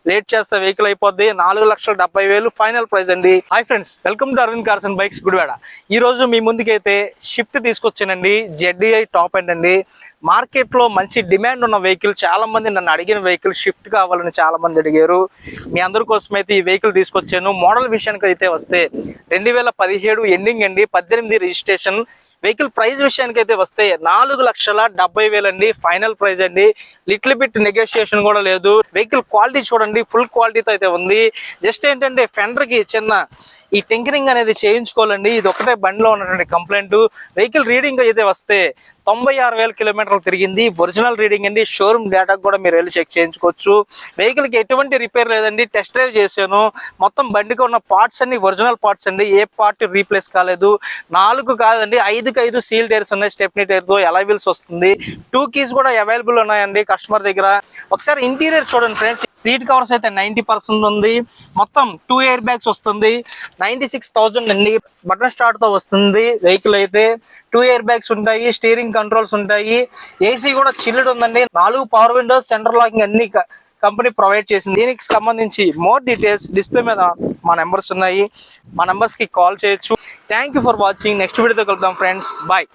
Late చేస్తే vehicle అయిపోద్ది. 4,70,000 final price అండి. Hi friends, welcome to Arvind cars and bikes Gudivada. ఈ రోజు మీ ముందుకైతే షిఫ్ట్ తీసుకొచ్చానండి. ZDI టాప్ ఎండ్ అండి. మార్కెట్ లో మంచి డిమాండ్ ఉన్న వెహికల్. చాలా మంది నన్ను అడిగిన వెహికల్ షిఫ్ట్ కావాలని చాలా మంది అడిగారు. మీ అందరి కోసం అయితే ఈ వెహికల్ తీసుకొచ్చాను. మోడల్ విషయానికి అయితే వస్తే 2017 ఎండింగ్ అండి, 18 రిజిస్ట్రేషన్. వెహికల్ ప్రైస్ విషయానికి అయితే వస్తే 4,70,000 అండి ఫైనల్ ప్రైస్ అండి. లిటిల్ బిట్ నెగోషియేషన్ కూడా లేదు. వెహికల్ క్వాలిటీ చూడండి, ఫుల్ క్వాలిటీతో అయితే ఉంది. జస్ట్ ఏంటంటే ఫెండర్ కి చిన్న ఈ టింకరింగ్ అనేది చేయించుకోవాలండి. ఇది ఒకటే బండిలో ఉన్నటువంటి కంప్లైంట్. వెహికల్ రీడింగ్ అయితే వస్తే 96,000 కిలోమీటర్లు తిరిగింది. ఒరిజినల్ రీడింగ్ అండి. షోరూమ్ డేటా కూడా మీరు వెళ్ళి చెక్ చేయించుకోవచ్చు. వెహికల్ కి ఎటువంటి రిపేర్ లేదండి. టెస్ట్ డ్రైవ్ చేశాను. మొత్తం బండికి ఉన్న పార్ట్స్ అన్ని ఒరిజినల్ పార్ట్స్ అండి. ఏ పార్ట్ రీప్లేస్ కాలేదు. 4 కాదండి, 5 సీల్ టైర్స్ ఉన్నాయి. స్టెప్నీ టైర్ తో అలై వీల్స్ వస్తుంది. 2 కీస్ కూడా అవైలబుల్ ఉన్నాయండి కస్టమర్ దగ్గర. ఒకసారి ఇంటీరియర్ చూడండి ఫ్రెండ్స్. సీట్ కవర్స్ అయితే 90% ఉంది. మొత్తం 2 ఎయిర్ బ్యాగ్స్ వస్తుంది. 96,000 అండి. బటన్ స్టార్ట్ తో వస్తుంది. వెహికల్ అయితే 2 ఎయిర్ బ్యాగ్స్ ఉంటాయి. స్టీరింగ్ కంట్రోల్స్ ఉంటాయి. ఏసీ కూడా చిల్లుడ్ ఉందండి. 4 పవర్ విండోస్, సెంటర్ లాకింగ్ అన్ని కంపెనీ ప్రొవైడ్ చేసింది. దీనికి సంబంధించి మోర్ డీటెయిల్స్ డిస్ప్లే మీద మా నెంబర్స్ ఉన్నాయి. మా నెంబర్స్ కి కాల్ చేయొచ్చు. Thank you for watching. Next వీడియోతో కలుద్దాం ఫ్రెండ్స్. బాయ్.